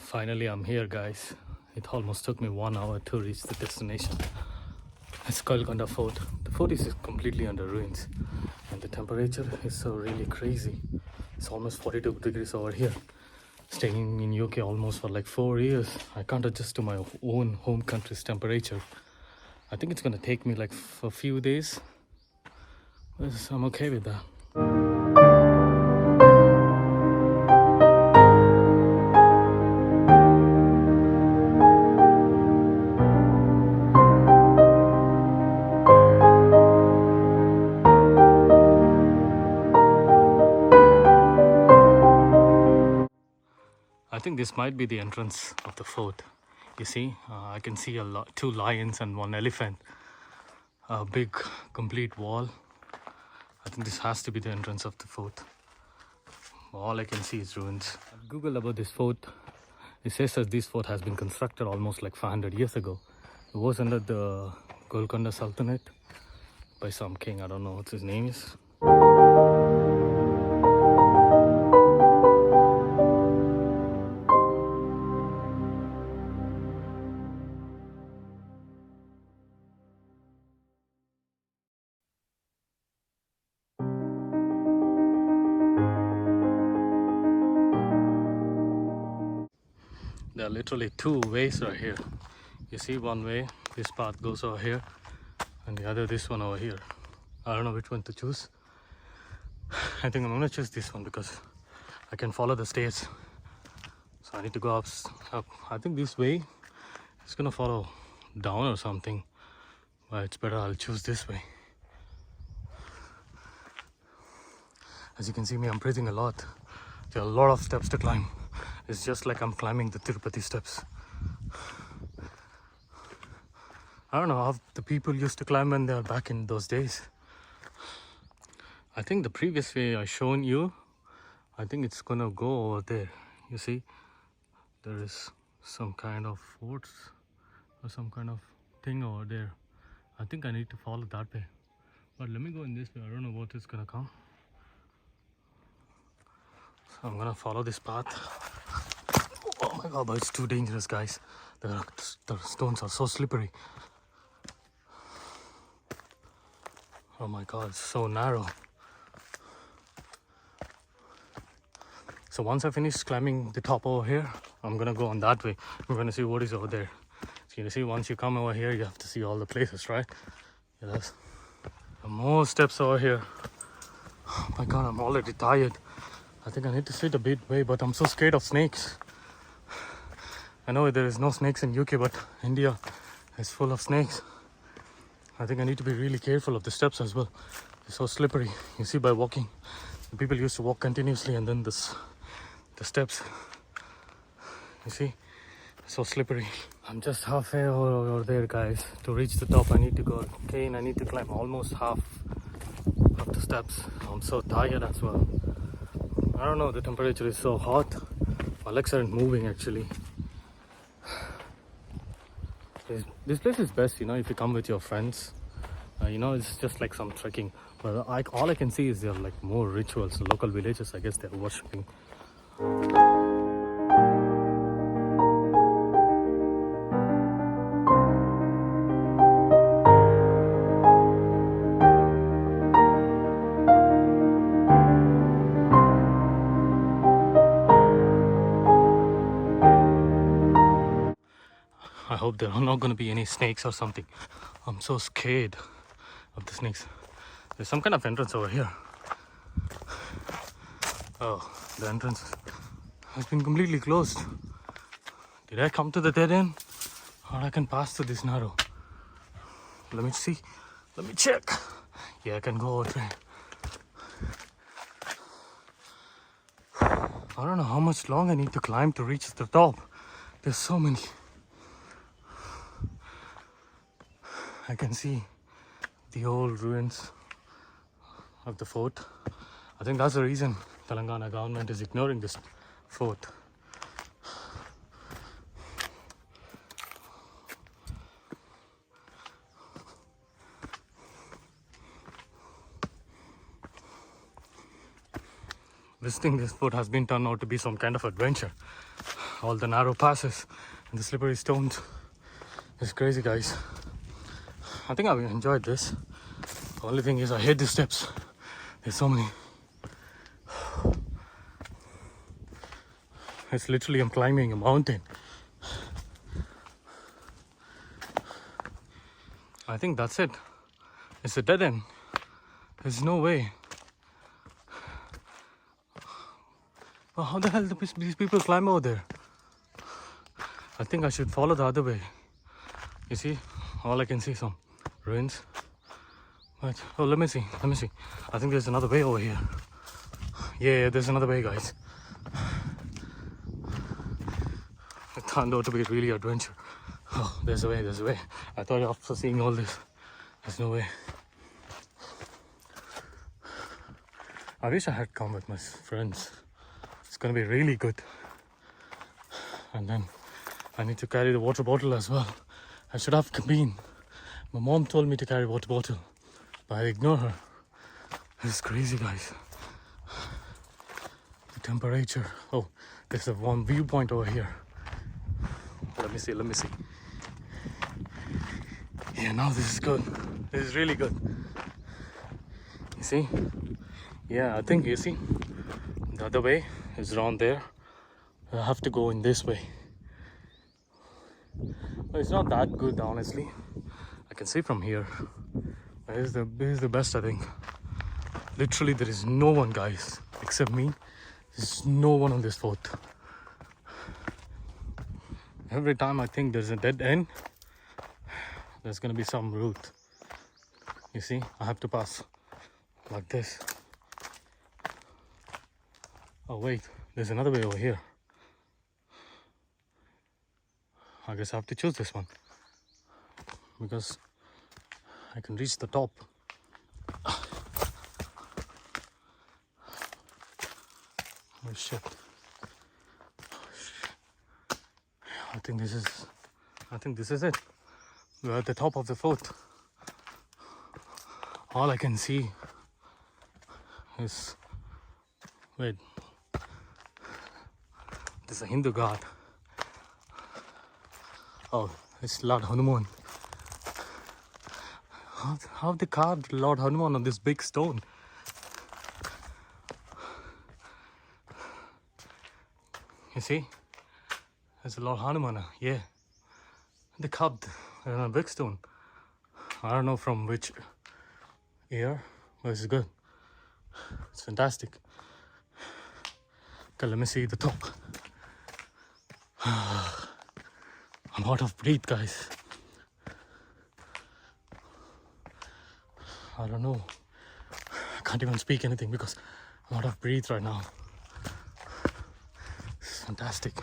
Finally, I'm here, guys. It almost took me 1 hour to reach the destination. It's Koilkonda Fort. The fort is completely under ruins, and the temperature is so really crazy. It's almost 42 degrees over here. Staying in UK almost for like 4 years, I can't adjust to my own home country's temperature. I think it's gonna take me like a few days. But I'm okay with that. I think this might be the entrance of the fort. You see, I can see two lions and one elephant. A big, complete wall. I think this has to be the entrance of the fort. All I can see is ruins. I've googled about this fort. It says that this fort has been constructed almost like 500 years ago. It was under the Golconda Sultanate by some king. I don't know what his name is. There are literally two ways right here. You see, one way, this path goes over here, and the other, this one over here. I don't know which one to choose. I think I'm gonna choose this one because I can follow the stairs. So I need to go up. I think this way is gonna follow down or something, but it's better I'll choose this way. As you can see me, I'm breathing a lot. There are a lot of steps to climb. It's just like I'm climbing the Tirupati steps. I don't know how the people used to climb when they were back in those days. I think the previous way I shown you, I think it's gonna go over there. You see, there is some kind of forts or some kind of thing over there. I think I need to follow that way. But let me go in this way. I don't know what is gonna come. So I'm gonna follow this path. Oh my god, but it's too dangerous, guys. The stones are so slippery. Oh my god, it's so narrow. So once I finish climbing the top over here, I'm gonna go on that way. We're gonna see what is over there. So you see, once you come over here, you have to see all the places, right? Yes. More steps over here. Oh my god, I'm already tired. I think I need to sit a bit way, but I'm so scared of snakes. I know there is no snakes in UK, but India is full of snakes. I think I need to be really careful of the steps as well. It's so slippery. You see, by walking, the people used to walk continuously, and then the steps. You see, it's so slippery. I'm just halfway over there, guys. To reach the top, I need to go again. I need to climb almost half of the steps. I'm so tired as well. I don't know, the temperature is so hot. My legs aren't moving actually. This place is best, you know, if you come with your friends. You know, it's just like some trekking. But all I can see is there are like more rituals. Local villages, I guess they're worshipping. I hope there are not going to be any snakes or something. I'm so scared of the snakes. There's some kind of entrance over here. Oh, the entrance has been completely closed. Did I come to the dead end? Or I can pass through this narrow? Let me see. Let me check. Yeah, I can go over there. I don't know how much long I need to climb to reach the top. There's so many. I can see the old ruins of the fort. I think that's the reason Telangana government is ignoring this fort. Visiting this fort has been turned out to be some kind of adventure. all the narrow passes and the slippery stones. It's crazy, guys. I think I've enjoyed this. The only thing is I hate the steps. There's so many. It's literally I'm climbing a mountain. I think that's it. It's a dead end. There's no way. Oh, how the hell do these people climb over there? I think I should follow the other way. You see, all I can see is some ruins. But, oh, let me see. I think there's another way over here. Yeah, there's another way, guys. It turned out to be really adventure. Oh, there's a way. I thought after seeing all this, there's no way. I wish I had come with my friends. It's gonna be really good. And then I need to carry the water bottle as well. I should have been. My mom told me to carry water bottle, but I ignore her. It's crazy, guys. The temperature. Oh, there's a one viewpoint over here. Let me see. Yeah, now this is good. This is really good. You see? Yeah, I think you see the other way is around there. I have to go in this way. But it's not that good, honestly. I can see from here. This is the best, I think. Literally, there is no one, guys, except me. There's no one on this fort. Every time I think there's a dead end, there's gonna be some route. You see, I have to pass like this. Oh wait, there's another way over here. I guess I have to choose this one because I can reach the top. Oh shit. I think this is it. We're at the top of the fort. All I can see is, wait, there's a Hindu god. Oh, it's Lord Hanuman. How they carved Lord Hanuman on this big stone? You see? There's a Lord Hanuman, yeah. They carved on a big stone. I don't know from which year, but it's good. It's fantastic. Okay, let me see the top. I'm out of breath, guys. I don't know. I can't even speak anything because I'm out of breath right now. It's fantastic.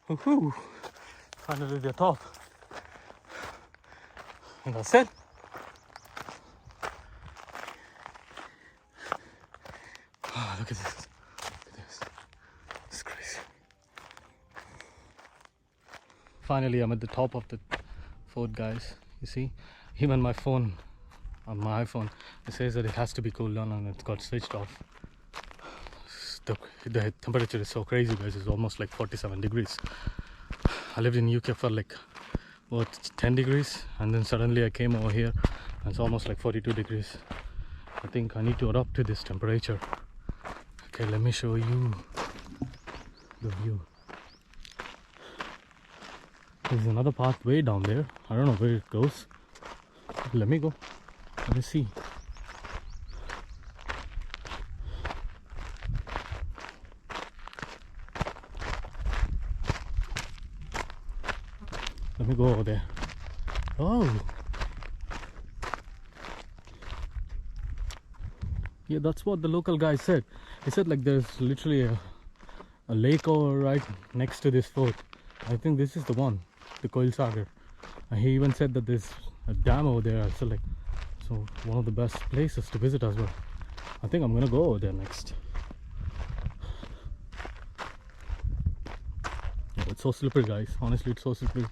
Woohoo! Finally the top. And that's it. Oh, look at this. Look at this. It's crazy. Finally, I'm at the top of the fort, guys. You see? Even my phone, on my iPhone, it says that it has to be cooled down and it's got switched off. The temperature is so crazy, guys. It's almost like 47 degrees. I lived in UK for like, what, 10 degrees, and then suddenly I came over here and it's almost like 42 degrees. I think I need to adapt to this temperature. Okay, let me show you the view. There's another path way down there. I don't know where it goes. Let me go. Let me see. Let me go over there. Oh, yeah, that's what the local guy said. He said like there's literally a lake over right next to this fort. I think this is the one, the Koilkonda. And he even said that there's a dam over there. So like, so one of the best places to visit as well. I think I'm gonna go over there next. Oh, it's so slippery, guys. Honestly, it's so slippery.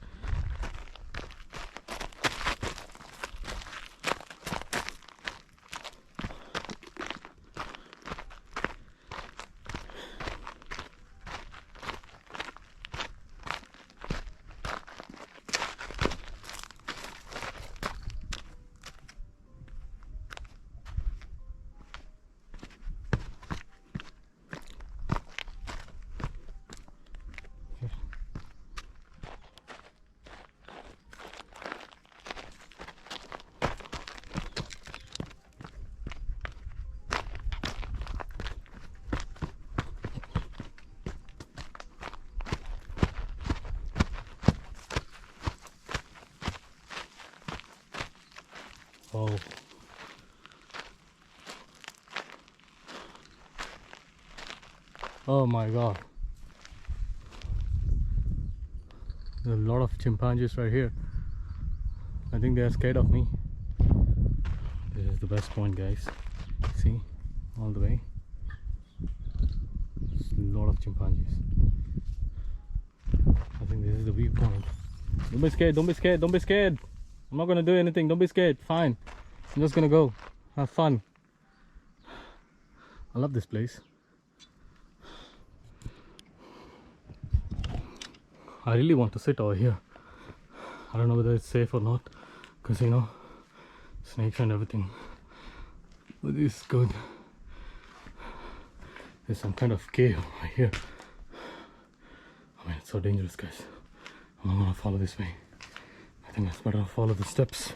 Oh my god. There's a lot of chimpanzees right here. I think they are scared of me. This is the best point, guys. See, all the way. There's a lot of chimpanzees. I think this is the viewpoint. Don't be scared, don't be scared, don't be scared. I'm not gonna do anything, don't be scared. Fine. I'm just gonna go. Have fun. I love this place. I really want to sit over here. I don't know whether it's safe or not, because you know, snakes and everything. But this is good. There's some kind of cave right here. I mean, it's so dangerous, guys. I'm not gonna follow this way. I think it's better to follow the steps.